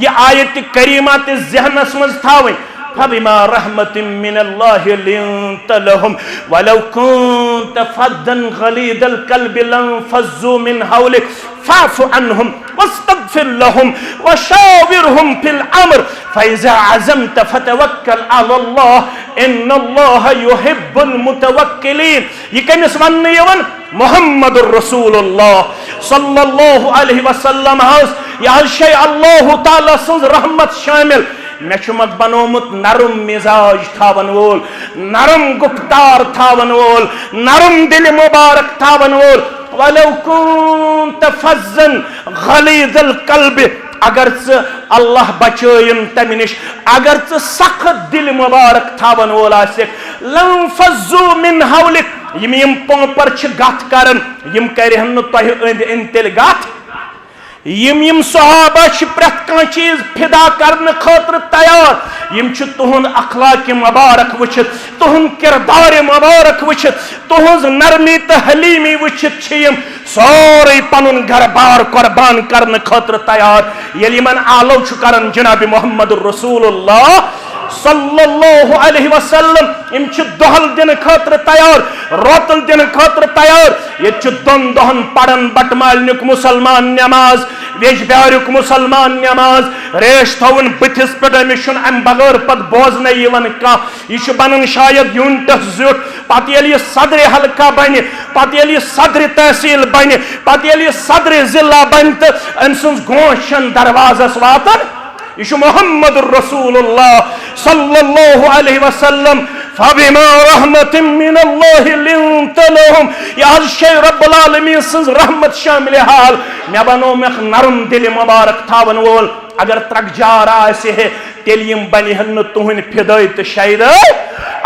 यह आयत करीमा ते जहनस मज थावन फबिमा रहमतिन मिनल्लाहि लिंत लहुम वलौ कुंत फद्दन गलीदल कल्बि लंफज़्ज़ू मिन हौलिक फ़अफ़ु अन्हुम वस्तग़फ़िर लहुम वशाविरहुम फिल अम्र फ़इज़ा अज़मत फ़तवक्कल अलल्लाह इन्नल्लाह युहिब्बुल मुतवक्किलीन। यह कमिस वन्ने यवन मुहम्मदुर रसूलुल्लाह सल्लल्लाहु अलैहि वसल्लम हस यह शे अल्लाह ताला सज रहमत शामिल मे बनोमुत नरम मिजाज थावन वोल नरम गुफ्तार थावन वोल नरम दिल मुबारक थावन वोल वलौ कुंत फज़्ज़न गलीज़ल कल्ब अगर अल्लाह बचयन तमि निश अगर सख्त दिल मुबारक थावन वोल लंफज़्ज़ू मिन हौलिक यम पोपर गत करन यम करहन तह अंद अंद तेल गत यम सहाबा प्रत कह चीज फिदा करने खतर तैयार यम तुहद अखलाक मुबारक वुचित तुहद किरदार मुबारक वुचित तुहज नरमी तो हलीमी वुचित सोरे पनुन घर बार कुर्बान करने खतर तैयार ये आलो कर जनाब मोहम्मद रसूलुल्लाह सल्लल्लाहु अलैहि वसल्लम यम दोहल दिन खतर तैयार रोतल दिन खतर तैयार ये दोन दोहन पढ़न बटमालनुक मुसलमान नमाज वेजब्यारुक मुसलमान नमाज रेश थवन बथिस पे अमिस अम बगैर पत बोजन कह यह बन शायद यूनिटस जुट पत ये सदर हल्का बन पत ये सदर तहसील बन पत ये सदर जिला बन तो अम सज गोश दरवाजस वातन यह मुहम्मद रसूलुल्लाह सल्लल्लाहु अलैहि वसल्लम फबिमा रहमतिन मिनल्लाहि लिंत लहुम यह शे रब्बुल आलमीन सज रहमत शामिल हाल मे बनो मे नरम दिल मुबारक थावन वोल अगर त्रकजार आसे है तेल यम बन तुहन फिदय तो शायद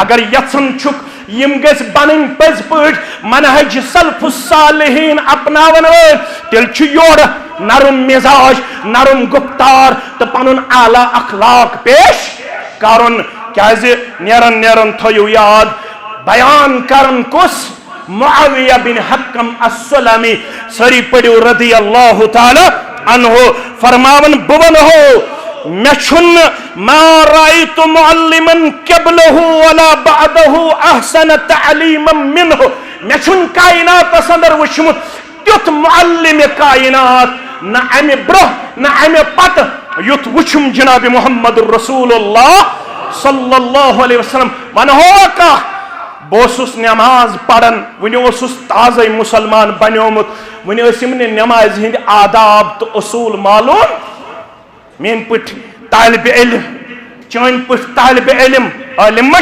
अगर यथन छुक यम गस बन पज पट मनहज सल्फुस सालिहीन अपनावन वल तेल योर नरम मिजाज नरम गुफ्तार तो पनुन आला अखलाक पेश करन क्याज नेरन नेरन थयो याद बयान करन कुस मुआविया बिन हक्कम अस्सलामी सरी पड़ो रदी अल्लाह ताला अन्हो फरमावन बुवन हो मेछुन मा रायतु मुअल्लिमन क़ब्लहु वला बअदहु अहसन तअलीमन मिनहु मेछुन कायनात अंदर वुचमुत त्युत मुअल्लिम कायनात न अमे ब्रोह न अमे पत युत वुचुम जनाब मोहम्मद रसूलुल्लाह सल्लल्लाहु अलैहि वसल्लम वन हो का बोसुस नमाज पढ़न वुस ताज़ मुसलमान बन्योमुत वन नमाज हिंद आदाब तो असूल मालूम मेन पट तालिब इल्म चान पट तालिब इल्म आलिम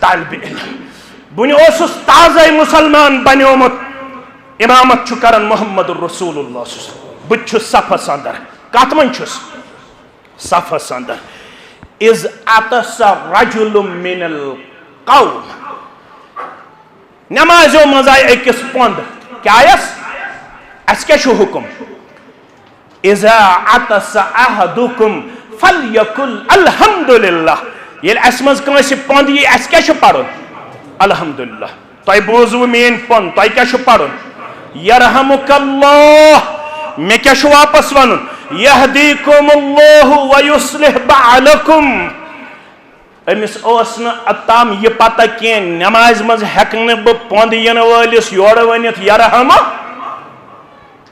तालिब इल्म वन ताज़ मुसलमान बन्योमुत इमामत करन मोहम्मद रसूलुल्लाह बुछ सफस अंदर कत मन सफस अंदर इज अतसा रजुलुम मिनल कौम नमाजो मज आय अकिस पोंद क्या अस क्या हुकुम इज़ा अतसा अहदुकुम फलयकुल अल्हम्दुलिल्लाह ये अस मज कंस पोंद ये अस क्या पढ़ुन अल्हम्दुलिल्लाह तय बोजु मेन पोंद तय क्या पढ़ुन यरहमुकल्लाह मे क्या वापस वन यहदीकुमुल्लाहु व युस्लिह बालकुम अमिस अताम यह पता कह नमाज मज हेक बह पोंद इन वलिस योर वनित यरहम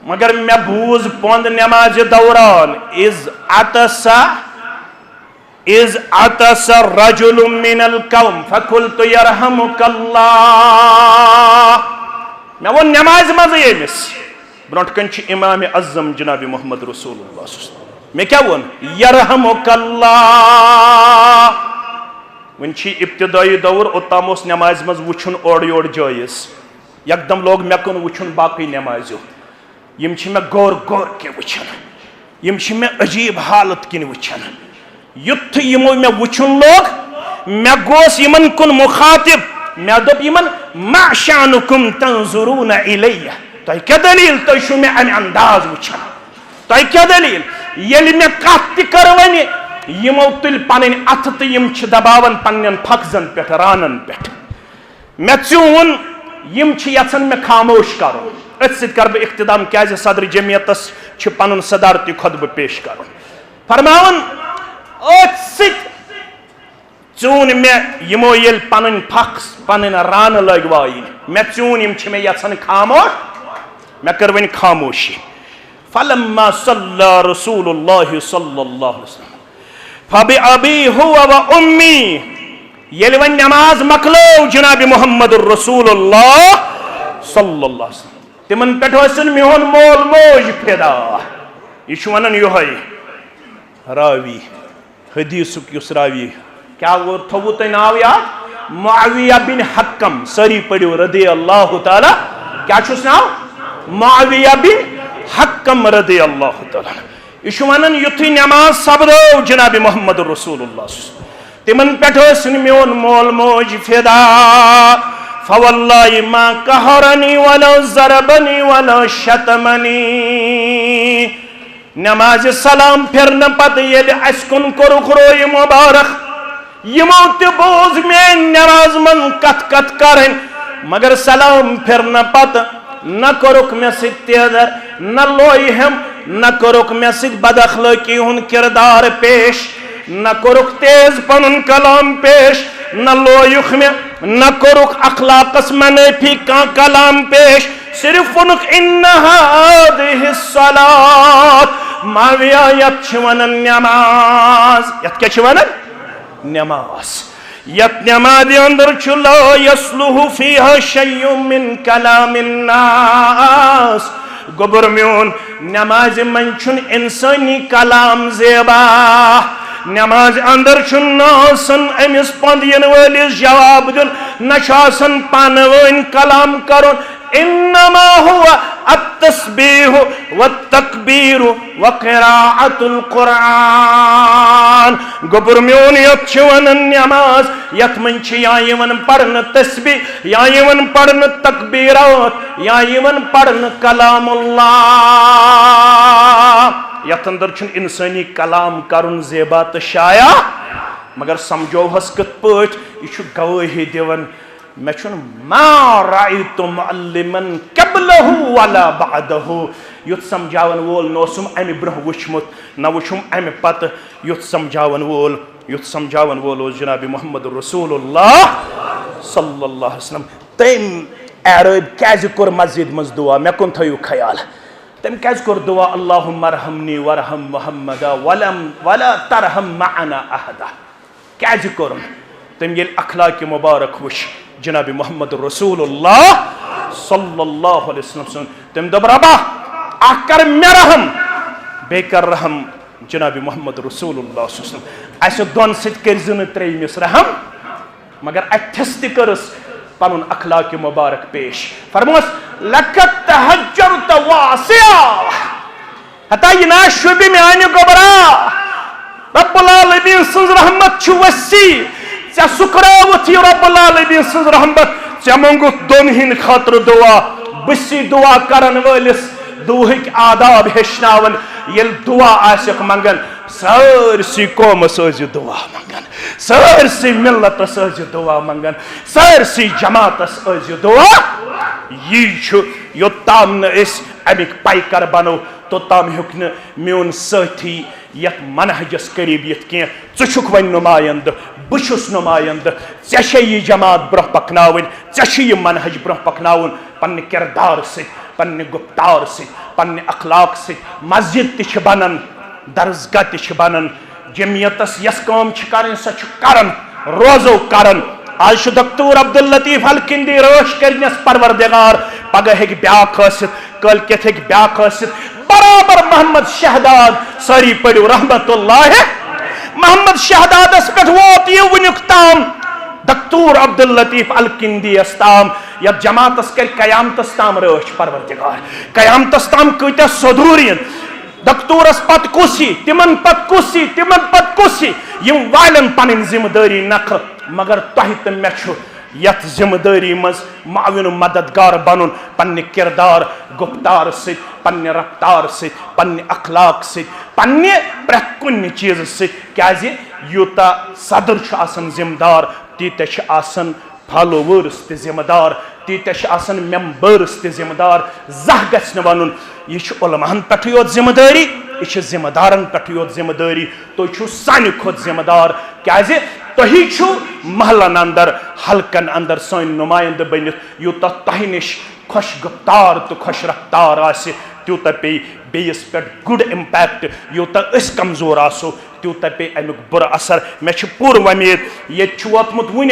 मगर मे बूज पोंद नमाज दौरान इज अतसा रजुलुम मिनल कौम फकुल्तु यरहमुकल्लाह मे वो नमाज मज अमिस ब्रोट कन इमाम अज़म जनाब मोहम्मद रसूलुल्लाह मे क्या वन यरहमुकल्लाह वन इब्तिदाई दौर ओताम नमाज मज वुचुन ओर योर जायज यकदम लोग मे कुन वुचुन बाकी नमाजो यम मे गौर गौर के वुचन यम मे अजीब हालत किन वुचन युथ यमो मे वुचुन लोग मे गोस यमन कुन मुखातिब मे दोप यमन मा शानुकुम तंजुरून इलैया तोह क्या दलील तुम छो मे अम अंदाज वुचान तोह क्या दलील ये मे कत कर वन यमो तुल पन अथ तो यम दबावन पन्न फकजन पे रानन पे मे चून यम यन मे खामोश कर अथ सर बह इख्तिदाम क्या सदर जमियतस पन सदारती खुतब पेश कर फरमावन अथ चून मे यमो ये पन फख पन रान लग वाइन मे चून यम मे यन खामोश मे कर वन खामोशी फलम्मा सल्ला रसूलुल्लाह सल्लल्लाहु अलैहि वसल्लम फबि अबी हुवा व उम्मी ये वन नमाज मकलो जनाब मोहम्मद रसूलुल्लाह सल्लल्लाहु अलैहि वसल्लम तिमन पे मोहन मोल मोज फिदा यह वन योहै रावी हदीसुक युस रावी क्या थवु तुम नाव याद मुआविया बिन हक्कम सारी पढ़ो रदी अल्लाह ताला क्या नाव मुआविया बिन हक्कम रदी अल्लाह ताला यह वन युथु नमाज सपदो जनाब मोहम्मद रसूलुल्लाह तिमन पे मोन मोल मोज फिदा फवल्लाहि मा कहरनी वला ज़रबनी वला शतमनी नमाज सलाम फिरन पत ये अस्कुन कोरुख रोय मुबारक यमो ते बोज में नमाज मन कत कत करें मगर सलाम फिरन पत न कोरुख में तेदर न लोई हम न कोरुख में बदअखलाकी हुन किरदार पेश न कोरुख तेज पनुन कलाम पेश न लोयुख में न कोरुख अखलाकस मनफी का कलाम पेश सिर्फ उनुक इन्ना हादिहि सलात माविया यत वनन नमाज यत क्या वनन नमाज यत नमाज अंदर ला यसलुहु फीहा शय्युम मिन कलामिन नास गोबर म्योन नमाज मन छुन इंसानी कलाम ज़ेबा नमाज अंदर नासन अमिस पंदियन वलिस जवाब दिन नशासन पान वन कलाम करुन इन्नमा हुआ अत्तस्बीह वत्तकबीर वक़िराअतुल कुरान गोबर म्योन यत वनन नमाज यत मन या यवन पढ़न तस्बीह या यवन पढ़न तकबीरात या यवन पढ़न कलामुल्लाह यत अंदर इंसानी कलाम करुन ज़ेबा तो शाया मगर समझोहस कत पट यह गवाही दिवन मे मा रायतु मुअल्लिमन क़ब्लहु वला बअदहु युथ समझावन वोल नोसुम अमि ब्रोह वुचमुत न वुचुम अमि पत युथ समझावन वोल जनाब मोहम्मद रसूलुल्लाह सल्लल्लाहु अलैहि वसल्लम तम एरब क्या कोर मस्जिद मज दुआ मे कुन थयु ख्याल तम क्या कोर दुआ अल्लाहुम्मा रहमनी वरहम मुहम्मदा वला तरहम मअना अहदा क्या कोर तम ये अखलाक मुबारक वुच जनाब मोहम्मद रसूलुल्लाह सल्लल्लाहु अलैहि वसल्लम तम दब रबा आकर मे रहम बेकर रहम जनाब मोहम्मद रसूलुल्लाह सल्लल्लाहु अलैहि वसल्लम दोन सत कर त्रेमिस रहम मगर अथस तस पन अखलाक मुबारक पेश फरमोस लकत तहज्जरत वासिया हता यह ना शुबि म्यान गोबरा रब्बुल आलमीन सज रहमत छु वसी चे सुकरावत यह रब्बुल आलमीन सज रहमत चे मंगुत दोन हिन खातर दुआ बसी दुआ करन वलिस दुहिक आदाब हेचनावन येल दुआ आसक मंगन सरसी कौमस दुआ मंगन सरसी मिल्लतस दुआ मंगन सरसी जमातस दुआ यह योत्ताम न अमिक पैकर बनो तोत्ताम हेक न मोन साथी यत मनहजस करीब यत कह षुक वन नुमायंद बहुस नुमायंद ऐ यह जमात ब्रोह पकनावन ऐ यह मनहज ब्रोह पकनावन पन्ने किरदार से पन्ने गुफ्तार से पन्ने अखलाक से मस्जिद ति बनन दरसगाह ति बनन जमियतस यस काम कर करन रोजो करन आज डॉक्टर अब्दुल लतीफ अल किंदी रोश करनस परवरदिगार पगह हेक ब्याख हसित कल केथ हेक ब्याख हसित बराबर मोहम्मद शहदाद सारी पढ़ो रहमतुल्लाह मोहम्मद शहदादस पे वोत यह वुनुक ताम डॉक्टर अब्दुल लतीफ अल किंदी ताम या जमातस कर कयामतस ताम रोश परवरदिगार कयामतस ताम कत सदूरियन डॉक्टरस पत कुसी तिमन पत कुसी यम वालन पन जिम्मेदारी नख मगर तह तो मे यथ जिम्मेदारी मज माविन मददगार बनन पन्ने किरदार गुफ्तार से पन्ने रफ्तार से पन्ने अखलाक से पन्ने प्रत कुन चीज से क्याजि यूता सदर छ आसन जिम्मेदार तीते छ आसन फॉलोवर्स ते जिम्मेदार तीते छ आसन मेंबर्स ते जिम्मेदार जह गछ न वनुन यह छ उलमाहन पेठ योत जिम्मेदारी यह छ जिम्मेदारन पेठ योत जिम्मेदारी तो छु सानि खोत जिम्मेदार क्याजि तही छु महलन अंदर हलकन अंदर सन नुमाइंद बनित यूता तह निश खुश गुफ्तार तो खुश रफ्तार आसे त्यूता पे बेस पे गुड इम्पैक्ट यूता अस कमजोर आसो त्यूता पे अमुक बुरा असर मे पूर उम्मीद ये वोतमुत वन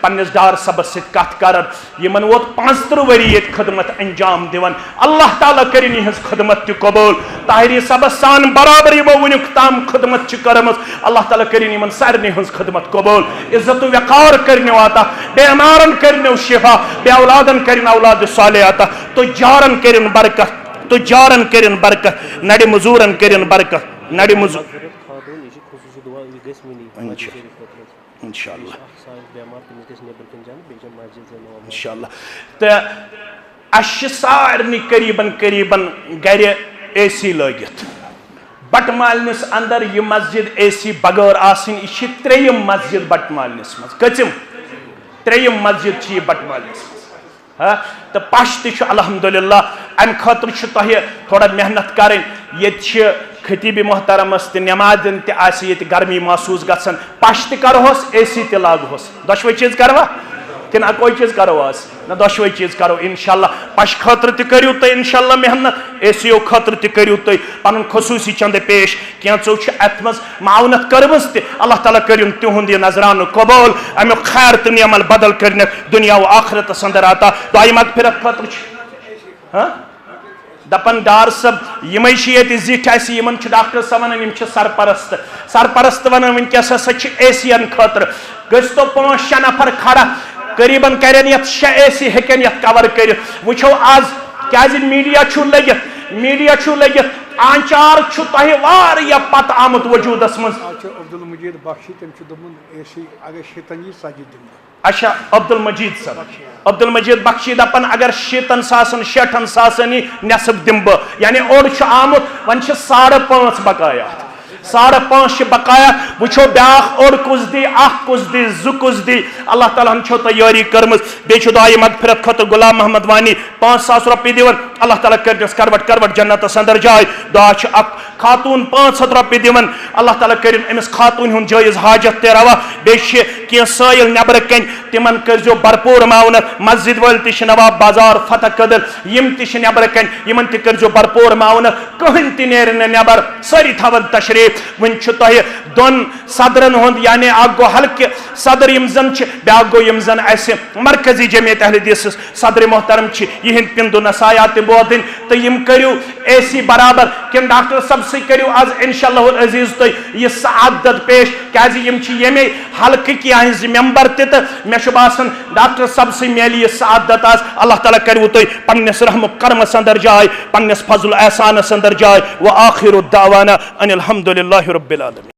पन्नस डार सबस कत कर यमन वोत 75 वरी ये खदमत अंजाम दिवन अल्लाह ताला करिन यहज खदमत त कबूल ताहिरी सबस सान बराबर वो वनुक ताम खदमत करमस अल्लाह ताला करिन यमन सारनी हज खदमत कबूल इज्जत वक़ार करने वाता बेमारन करने शिफा बे औलादन करिन औलाद साले आता तो जारन करिन बरकत तो जारन करिन बरकत नडे मजूरन करिन बरकत नडे मजूर इंशाअल्लाह इंशाअल्लाह तो अश सारनी करीबन करीबन गर एसी लगित बटमालनिस अंदर यह मस्जिद एसी बगैर आसिन यह त्रेयम मस्जिद बटमालनिस मज कचिम त्रेयम मस्जिद यह बटमालनिस हाँ तो पश तह अल्हम्दुलिल्लाह अम खतर थोड़ा मेहनत करें ये खतीब मोहतरमस नमाजन ते गर्मी महसूस गसन पश तहोस एसी ते लागोस दशवे चीज करवा किन अकोई चीज करो आज ना दशवे चीज करो इंशाल्लाह पश खतर तू इंशाल्लाह मेहनत एसीओ खतर तू पन खसूसी चंद पेश कैचो अत मज मावनत करमस अल्लाह ताला करिन तिहुंद यह नजरान कबूल अमुक खैर तो अमल बदल कर दुनिया व आखरत अंदर आता दुआ मगफिरत खतर हाँ दपन डार सब यम जिठ डॉक्टर सब वन सरपरस्त सरपरस्त वन वनकस एसियन खतर गस तो 5-6 नफर खड़ा करीबन करें ये 6 एसी हेकन ये कवर कर वो आज क्या मीडिया मीडिया लगित आंचार तह पत आमुत वजूदस मज अब्दुल मजीद बख्शी तम एसी अगर शीतन अच्छा अब्दुल मजीद सब अब्दुल मजीद बख्शी दपन अगर 60,000 सासन नसब दिम बह यानी ओर आमुत वन 5.5 बकाया 5.5 बकाया वो ब्या और कुछ दी कुछ दी जु कुछ दी अल्लाह ताला छो तैयारी कर्म बे दुआ मगफिरत खतर गुलाम मोहम्मद वानी 500 रुपये दिवन अल्लाह ताला करस करवट करवट जन्नत अंदर जाय दुआ खातून 500 रुपये दिवन अल्लाह ताला करिन अमिस खातून हुन जायज हाजत ते रवा बे कह साइल नबर कन तिमन करजो भरपूर मावनत मस्जिद वल ति नवाब बाजार फतह कदल यम ति नबर कन यमन ति करजो भरपूर मावनत कहन ति नेर नबर सारी थवन तशरीफ वन तह दोन सदरन हुंद यानी अख गो हल्के सदर यम जन ब्या गो यम जन मरकजी जमियत अहल हदीस सदर मोहतरम यहद पिंदु नसायात बोदन तो यम करू एसी बराबर किन डॉक्टर सब से करू आज इंशाअल्लाह अजीज तो यह सआदत पेश क्या ये हल्के की हज मेंबर मे बासन डॉक्टर सब से मिली यह सआदत आज अल्लाह ताला करू तो पन्नस रहम करमस अंदर जाय पन्नस फजल एहसानस अंदर जाय व आखिर दावाना अनिल हम्दुलिल्लाहि रब्बिल आलमीन।